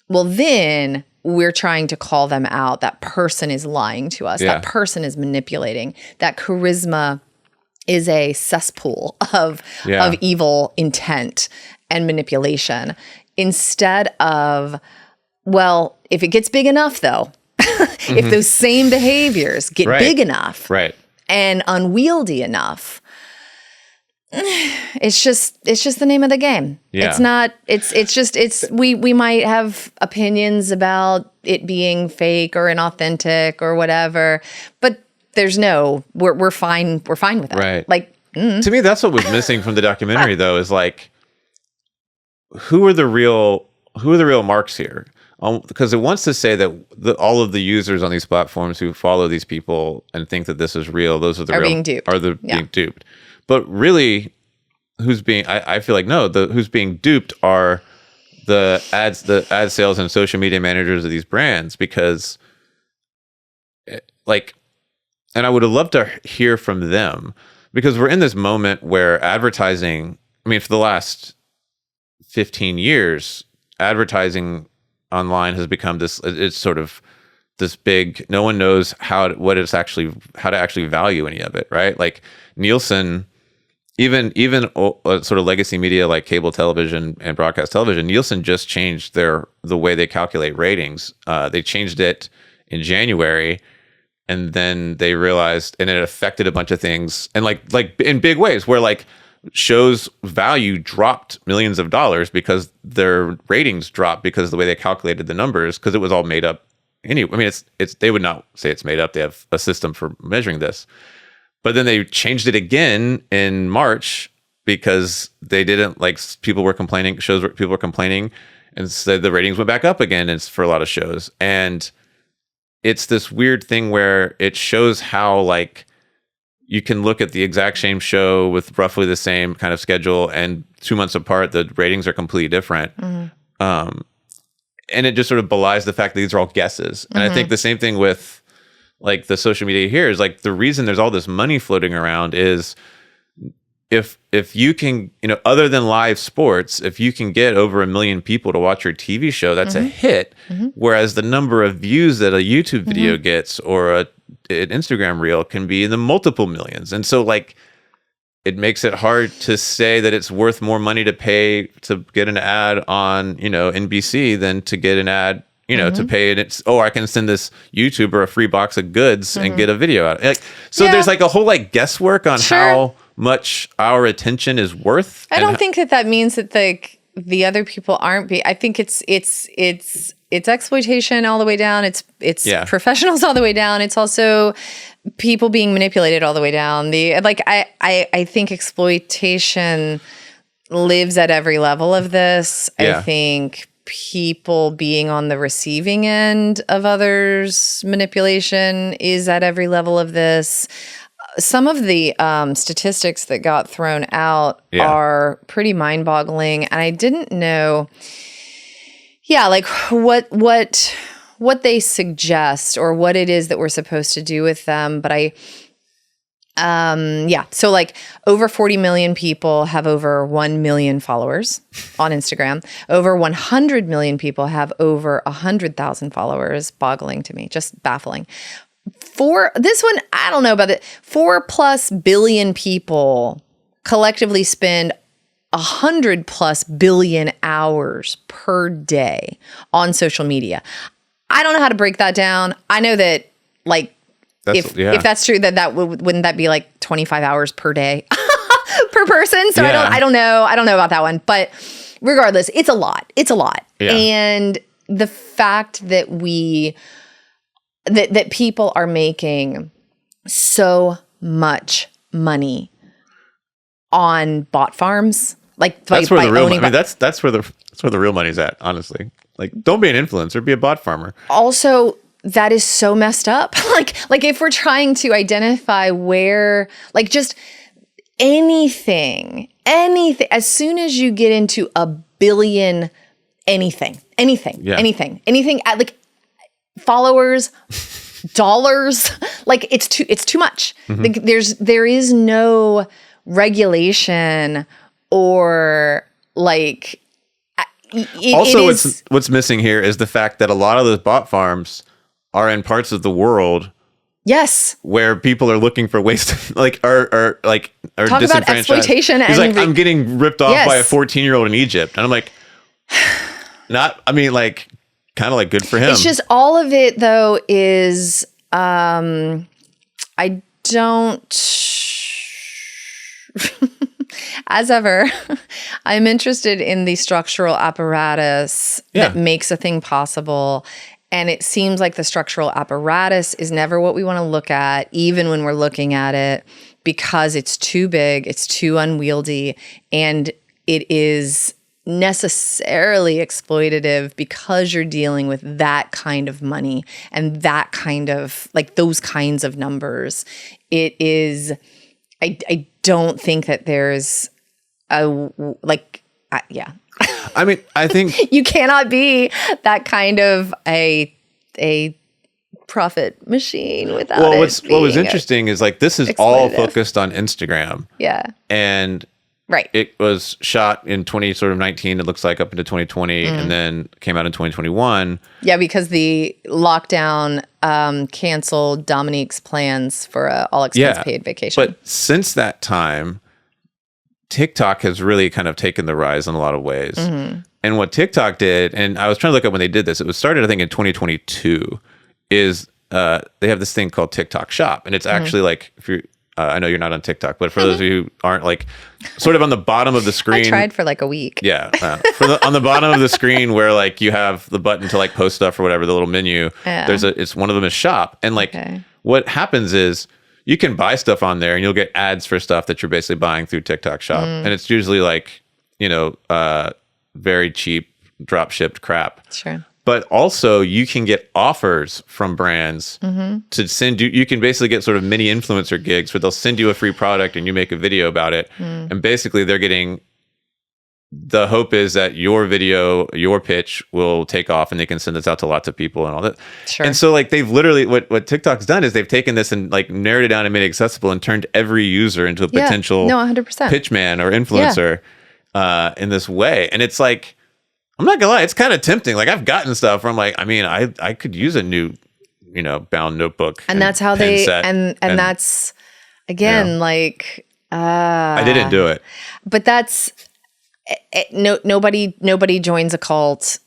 Well, then we're trying to call them out. That person is lying to us. Yeah. That person is manipulating. That charisma is a cesspool of evil intent and manipulation. Instead of, well, if it gets big enough, though, if those same behaviors get big enough and unwieldy enough, it's just the name of the game. Yeah. It's not, we might have opinions about it being fake or inauthentic or whatever, but we're fine with it. Right. Like, to me, that's what was missing from the documentary though, is like, who are the real marks here? Because it wants to say that all of the users on these platforms who follow these people and think that this is real, those are being duped. But really, I feel like who's being duped are the ad sales and social media managers of these brands, because and I would have loved to hear from them, because we're in this moment where advertising, I mean, for the last 15 years, advertising online has become it's sort of this big, no one knows how to actually value any of it, right? Like Nielsen, even sort of legacy media like cable television and broadcast television, Nielsen just changed the way they calculate ratings. They changed it in January, and then they realized, and it affected a bunch of things, and like in big ways, where like shows value dropped millions of dollars because their ratings dropped because of the way they calculated the numbers, because it was all made up. Anyway, I mean, it's they would not say it's made up. They have a system for measuring this. But then they changed it again in March because they didn't like, people were complaining, people were complaining, and said the ratings went back up again. It's for a lot of shows. And it's this weird thing where it shows how like you can look at the exact same show with roughly the same kind of schedule, and 2 months apart, the ratings are completely different. Mm-hmm. And it just sort of belies the fact that these are all guesses. And I think the same thing with like the social media here is like, the reason there's all this money floating around is if you can, other than live sports, if you can get over 1 million people to watch your TV show, that's a hit. Whereas the number of views that a YouTube video gets or an Instagram reel can be in the multiple millions. And so like, it makes it hard to say that it's worth more money to pay to get an ad on, NBC than to get an ad, to pay it. I can send this YouTuber a free box of goods and get a video out. There's like a whole like guesswork on how much our attention is worth. I don't think that means that like the other people aren't I think it's exploitation all the way down. It's professionals all the way down. It's also people being manipulated all the way down. I think exploitation lives at every level of this. I think people being on the receiving end of others' manipulation is at every level of this. Some of the statistics that got thrown out are pretty mind-boggling, and I didn't know, like what they suggest or what it is that we're supposed to do with them. But so like over 40 million people have over 1 million followers on Instagram. Over 100 million people have over 100,000 followers. Boggling to me, just baffling. For this one, I don't know about it. 4+ billion people collectively spend 100+ billion hours per day on social media. I don't know how to break that down. I know that like if that's true, wouldn't that be like 25 hours per day per person? So I don't know about that one. But regardless, it's a lot. Yeah. And the fact that that people are making so much money on bot farms, like that's where the real money. I mean, that's where the real money's at. Honestly, like, don't be an influencer, be a bot farmer. Also, that is so messed up. like if we're trying to identify where, like, just anything, as soon as you get into a billion, anything at like followers, dollars, like it's too much. Like there is no regulation or like Also, what's missing here is the fact that a lot of those bot farms are in parts of the world yes, where people are looking for ways to are talk about exploitation. He's like, I'm getting ripped off by a 14-year-old in Egypt, and I'm like, kind of like good for him. It's just all of it though is I don't. As ever, I'm interested in the structural apparatus that makes a thing possible. And it seems like the structural apparatus is never what we want to look at, even when we're looking at it, because it's too big, it's too unwieldy, and it is necessarily exploitative because you're dealing with that kind of money and that kind of, like, those kinds of numbers. It is... I don't think that there's yeah. I mean, I think you cannot be that kind of a profit machine without what was interesting is like this is all focused on Instagram. Yeah. And right. It was shot in 2019, it looks like, up into 2020, and then came out in 2021. Yeah, because the lockdown canceled Dominique's plans for a all-expense paid vacation. But since that time, TikTok has really kind of taken the rise in a lot of ways. And what TikTok did, and I was trying to look up when they did this, it was started, I think, in 2022, is they have this thing called TikTok Shop. And it's actually like, if you're... I know you're not on TikTok, but for those of you who aren't, like, sort of on the bottom of the screen. I tried for like a week. Yeah. On the bottom of the screen where, like, you have the button to, like, post stuff or whatever, the little menu, it's one of them is shop. And, like, what happens is you can buy stuff on there and you'll get ads for stuff that you're basically buying through TikTok Shop. And it's usually, like, very cheap drop shipped crap. Sure. But also you can get offers from brands to send you. You can basically get sort of mini influencer gigs where they'll send you a free product and you make a video about it. And basically they're getting, the hope is that your video, your pitch will take off and they can send this out to lots of people and all that. Sure. And so, like, they've literally, what TikTok's done is they've taken this and, like, narrowed it down and made it accessible and turned every user into a potential 100%. pitchman or influencer in this way. And it's like, I'm not gonna lie, it's kind of tempting. Like, I've gotten stuff where I'm like, I mean, I could use a new, bound notebook. And that's how they, and that's, again, like, I didn't do it. But that's, nobody joins a cult.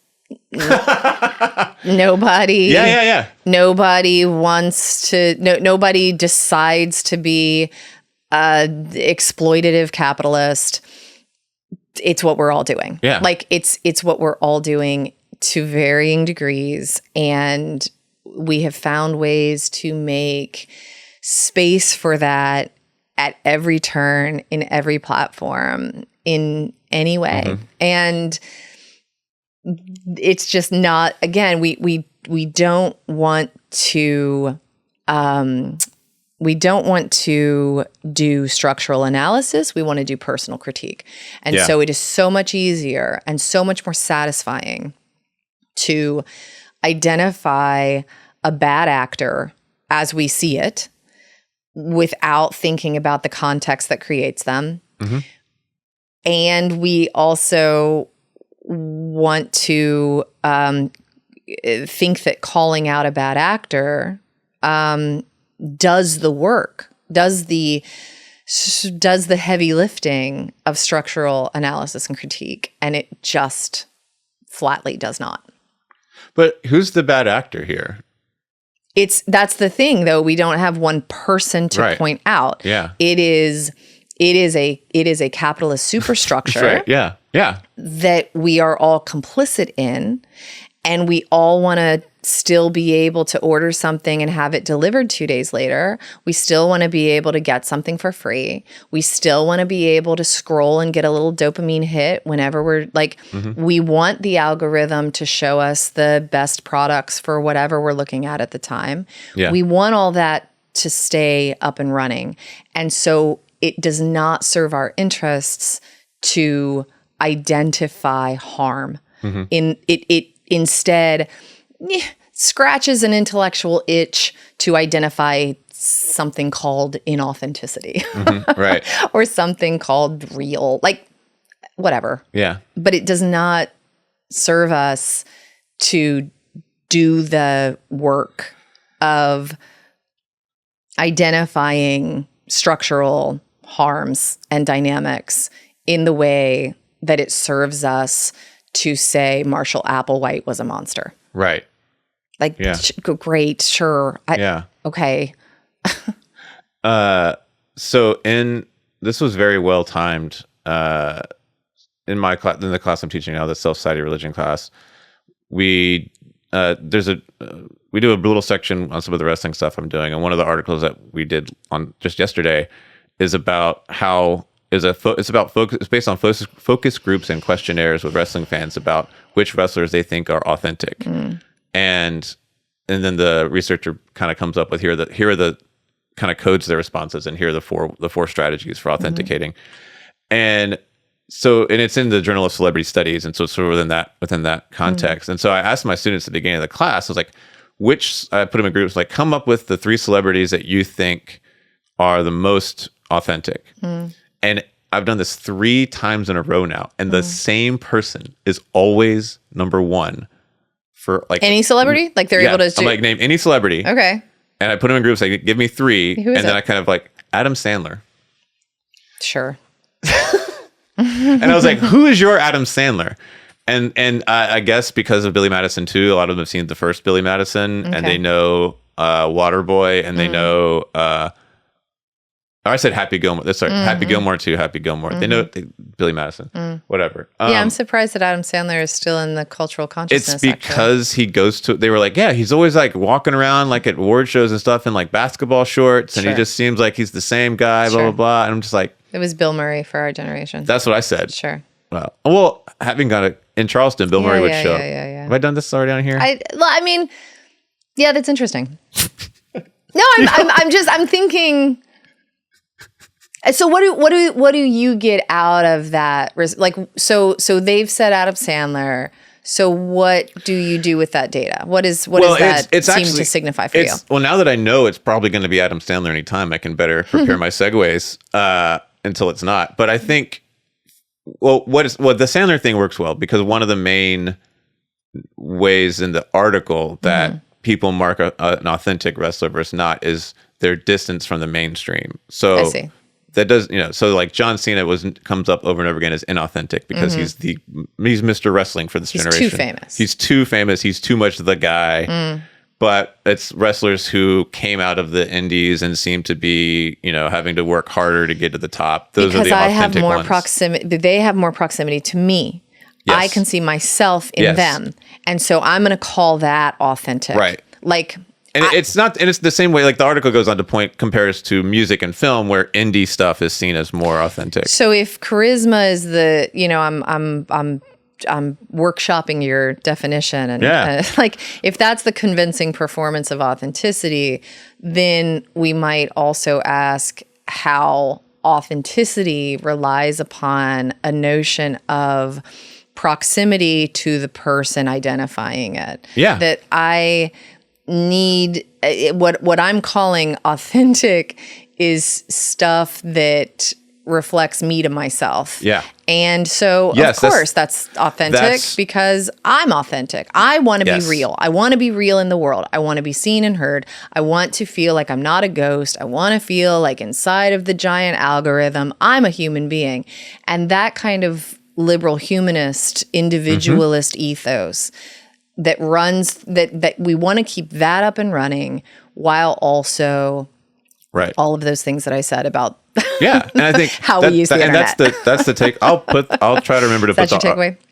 Nobody. Yeah. Nobody wants to, nobody decides to be exploitative capitalist. It's what we're all doing. Yeah. Like, it's what we're all doing to varying degrees. And we have found ways to make space for that at every turn, in every platform, in any way. And it's just not, again, we don't want to, we don't want to do structural analysis. We want to do personal critique. And so it is so much easier and so much more satisfying to identify a bad actor as we see it without thinking about the context that creates them. And we also want to think that calling out a bad actor does the work, does the heavy lifting of structural analysis and critique, and it just flatly does not. But who's the bad actor here? That's the thing, though. We don't have one person to point out. Yeah. It is a capitalist superstructure right. Yeah. that we are all complicit in, and we all want to still be able to order something and have it delivered 2 days later. We still want to be able to get something for free. We still want to be able to scroll and get a little dopamine hit whenever we're like, we want the algorithm to show us the best products for whatever we're looking at the time. Yeah. We want all that to stay up and running. And so it does not serve our interests to identify harm. It instead scratches an intellectual itch to identify something called inauthenticity, right? Or something called real, like whatever. Yeah. But it does not serve us to do the work of identifying structural harms and dynamics in the way that it serves us to say Marshall Applewhite was a monster. Right. Like, great, sure. Okay. So this was very well timed. In my class, in the class I'm teaching now, the self-study religion class, we do a little section on some of the wrestling stuff I'm doing, and one of the articles that we did on just yesterday is about it's based on focus groups and questionnaires with wrestling fans about which wrestlers they think are authentic, and then the researcher kind of comes up with here are the kind of codes their responses, and here are the four strategies for authenticating, and it's in the Journal of Celebrity Studies, and so it's sort of within that context. And so I asked my students at the beginning of the class, I was like, I put them in groups, like, come up with the 3 celebrities that you think are the most authentic. And I've done this 3 times in a row now, and the same person is always number 1 for like any celebrity. Like they're able to. I'm like, name any celebrity. Okay. And I put them in groups. Like, give me 3, and then I kind of like Adam Sandler. Sure. And I was like, who is your Adam Sandler? And I guess because of Billy Madison too, a lot of them have seen the first Billy Madison, and they know Waterboy, and they know I said Happy Gilmore. Sorry, Happy Gilmore too. Happy Gilmore. They know Billy Madison. Whatever. I'm surprised that Adam Sandler is still in the cultural consciousness. It's because he goes to. They were like, yeah, he's always like walking around like at award shows and stuff in like basketball shorts, and he just seems like he's the same guy. Blah blah blah. And I'm just like, it was Bill Murray for our generation. That's what I said. Sure. Well, having got it in Charleston, Bill Murray would show up. Yeah. Have I done this already on here? I mean, yeah, that's interesting. No, I'm thinking. So what do you get out of that? Like, so they've said Adam Sandler. So what do you do with that data? What does that seem to signify for you? Well, now that I know it's probably going to be Adam Sandler anytime, I can better prepare my segues until it's not. But I think, the Sandler thing works well because one of the main ways in the article that people mark an authentic wrestler versus not is their distance from the mainstream. So I see. That does, so like John Cena comes up over and over again as inauthentic because he's Mr. Wrestling for this generation. He's too famous. He's too famous. He's too much the guy. But it's wrestlers who came out of the indies and seem to be, having to work harder to get to the top. Those are the authentic ones. Proximity. They have more proximity to me. Yes. I can see myself in them, and so I'm going to call that authentic. Right. Like. And it's the same way, like the article goes on to compares to music and film where indie stuff is seen as more authentic. So if charisma is I'm workshopping your definition, and like if that's the convincing performance of authenticity, then we might also ask how authenticity relies upon a notion of proximity to the person identifying it. Yeah. That I need what I'm calling authentic is stuff that reflects me to myself. Yeah. And so of course that's authentic because I'm authentic. I want to be real. I want to be real in the world. I want to be seen and heard. I want to feel like I'm not a ghost. I want to feel like inside of the giant algorithm, I'm a human being. And that kind of liberal humanist individualist ethos that runs that we want to keep that up and running while also all of those things that I said about and I think how we use the internet. And that's the take. I'll try to remember to put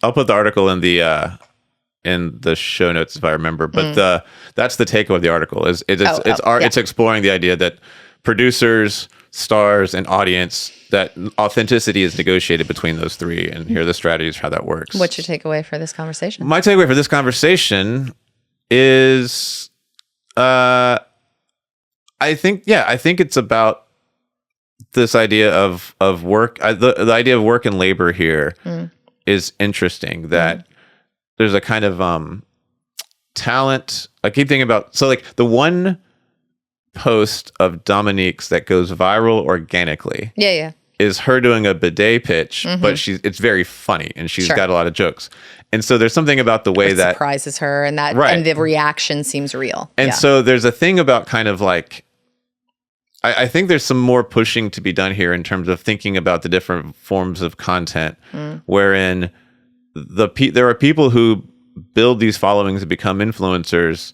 I'll put the article in the show notes if I remember. But that's the take of the article is it's exploring the idea that producers, stars, and audience, that authenticity is negotiated between those 3, and here are the strategies for how that works. What's your takeaway for this conversation? My takeaway for this conversation is, I think it's about this idea of work. The idea of work and labor here is interesting. That there's a kind of talent. I keep thinking about the one post of Dominique's that goes viral organically. is her doing a bidet pitch, but it's very funny and she's got a lot of jokes. And so there's something about the way that surprises her and and the reaction seems real. And so there's a thing about kind of like, I think there's some more pushing to be done here in terms of thinking about the different forms of content, wherein there are people who build these followings and become influencers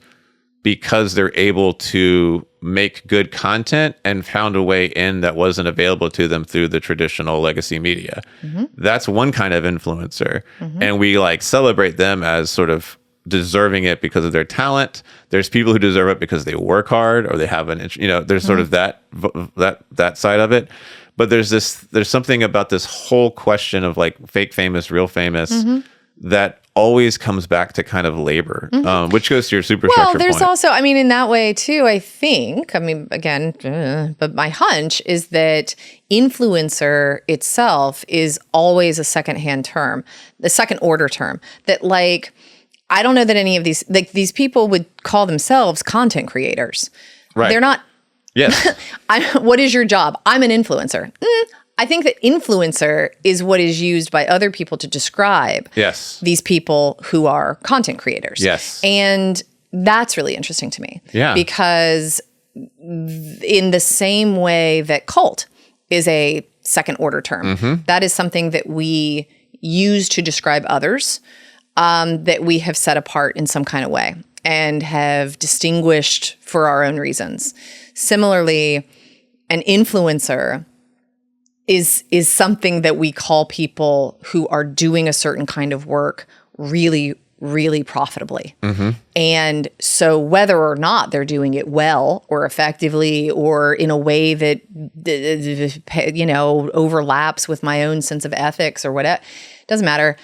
because they're able to make good content and found a way in that wasn't available to them through the traditional legacy media. That's one kind of influencer. And we like celebrate them as sort of deserving it because of their talent. There's people who deserve it because they work hard or they have there's sort of that side of it. But there's something about this whole question of like fake famous, real famous that always comes back to kind of labor, which goes to your superstructure point. Well, there's also, I mean, in that way too, I think, I mean, again, but my hunch is that influencer itself is always a secondhand term, the second order term, that like, I don't know that any of these people would call themselves content creators. Right. They're not. Yes. What is your job? I'm an influencer. I think that influencer is what is used by other people to describe these people who are content creators. Yes. And that's really interesting to me. Yeah. Because in the same way that cult is a second order term, that is something that we use to describe others, that we have set apart in some kind of way and have distinguished for our own reasons. Similarly, an influencer is something that we call people who are doing a certain kind of work really, really profitably. And so whether or not they're doing it well or effectively or in a way that, overlaps with my own sense of ethics or whatever, doesn't matter.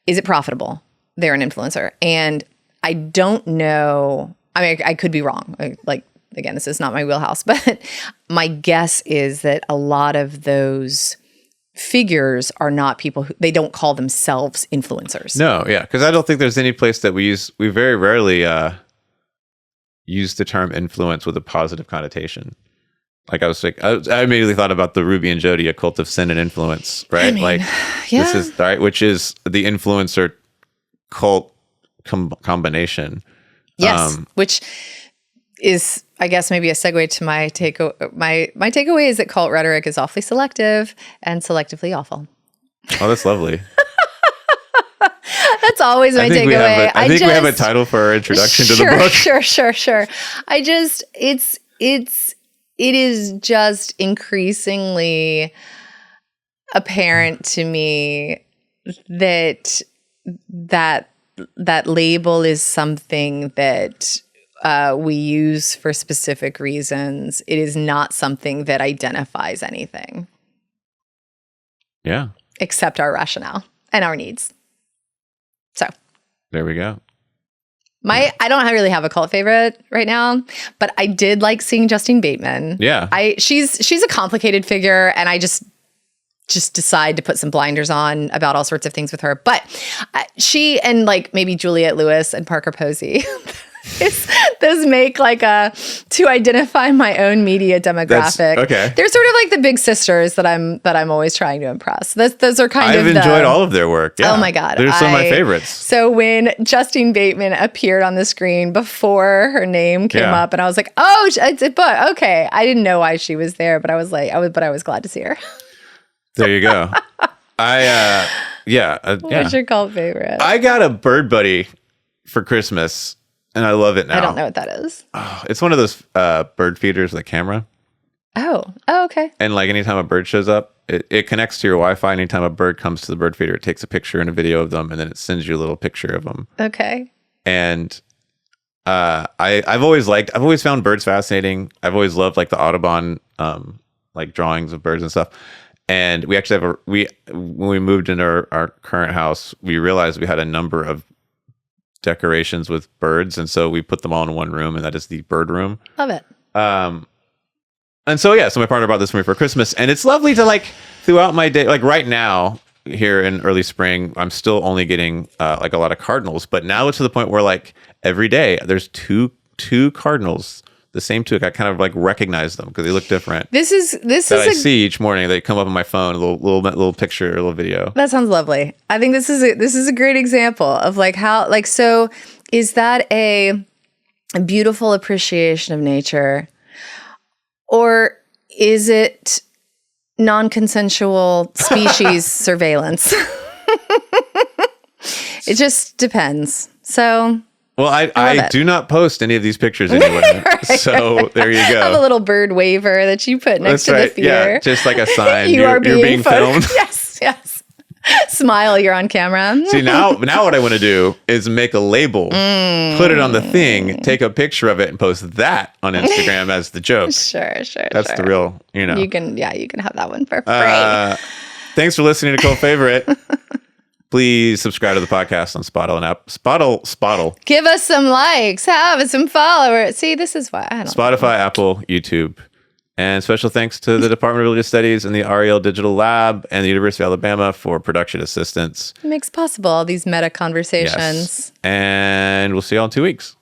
Is it profitable? They're an influencer. And I don't know, I mean, I could be wrong. Again, this is not my wheelhouse, but my guess is that a lot of those figures are not people who, they don't call themselves influencers. No, yeah, because I don't think there's any place that we very rarely use the term influence with a positive connotation. Like I immediately thought about the Ruby and Jody, A Cult of Sin and Influence, right? I mean, this is right, which is the influencer cult combination. Yes, which is, I guess, maybe a segue to my takeaway is that cult rhetoric is awfully selective and selectively awful. Oh, that's lovely. That's always my takeaway. I think we have a title for our introduction to the book. Sure. It is just increasingly apparent to me that label is something that we use for specific reasons. It is not something that identifies anything. Yeah. Except our rationale and our needs. So. There we go. I don't really have a cult favorite right now, but I did like seeing Justine Bateman. Yeah. She's a complicated figure, and I just decide to put some blinders on about all sorts of things with her. But she and like maybe Juliette Lewis and Parker Posey, those make like to identify my own media demographic. Okay. They're sort of like the big sisters that I'm always trying to impress. Those are kind of. I've enjoyed all of their work. Yeah. Oh my God. They're some of my favorites. So when Justine Bateman appeared on the screen before her name came up, and I was like, oh, it's a book. Okay. I didn't know why she was there, but I was glad to see her. There you go. What's your cult favorite? I got a bird buddy for Christmas, and I love it now. I don't know what that is. Oh, it's one of those bird feeders with a camera. Oh, okay. And like anytime a bird shows up, it connects to your Wi-Fi. Anytime a bird comes to the bird feeder, it takes a picture and a video of them, and then it sends you a little picture of them. Okay. And I've always found birds fascinating. I've always loved like the Audubon like drawings of birds and stuff. And we actually have when we moved into our current house, we realized we had a number of decorations with birds, and so we put them all in one room, and that is the bird room. Love it. And so my partner bought this for me for Christmas, and it's lovely to like throughout my day, like right now here in early spring, I'm still only getting like a lot of cardinals, but now it's to the point where like every day there's two cardinals the same too. I kind of like recognize them because they look different. This is I see each morning. They come up on my phone, a little picture, a little video. That sounds lovely. I think this is a great example of like how, like, so is that a beautiful appreciation of nature, or is it non-consensual species surveillance? It just depends. So, well, I do not post any of these pictures anywhere. Right. So there you go. I have a little bird waver that you put next to the theater. Yeah, just like a sign. You're being filmed. Yes. Smile, you're on camera. See, now what I want to do is make a label, put it on the thing, take a picture of it, and post that on Instagram as the joke. Sure. That's the real, You can have that one for free. Thanks for listening to Cult Favorite. Please subscribe to the podcast on Spottle. Give us some likes. Have us some followers. See, this is why I don't Spotify, Apple, YouTube. And special thanks to the Department of Religious Studies and the REL Digital Lab and the University of Alabama for production assistance. It makes possible all these meta conversations. Yes. And we'll see you all in 2 weeks.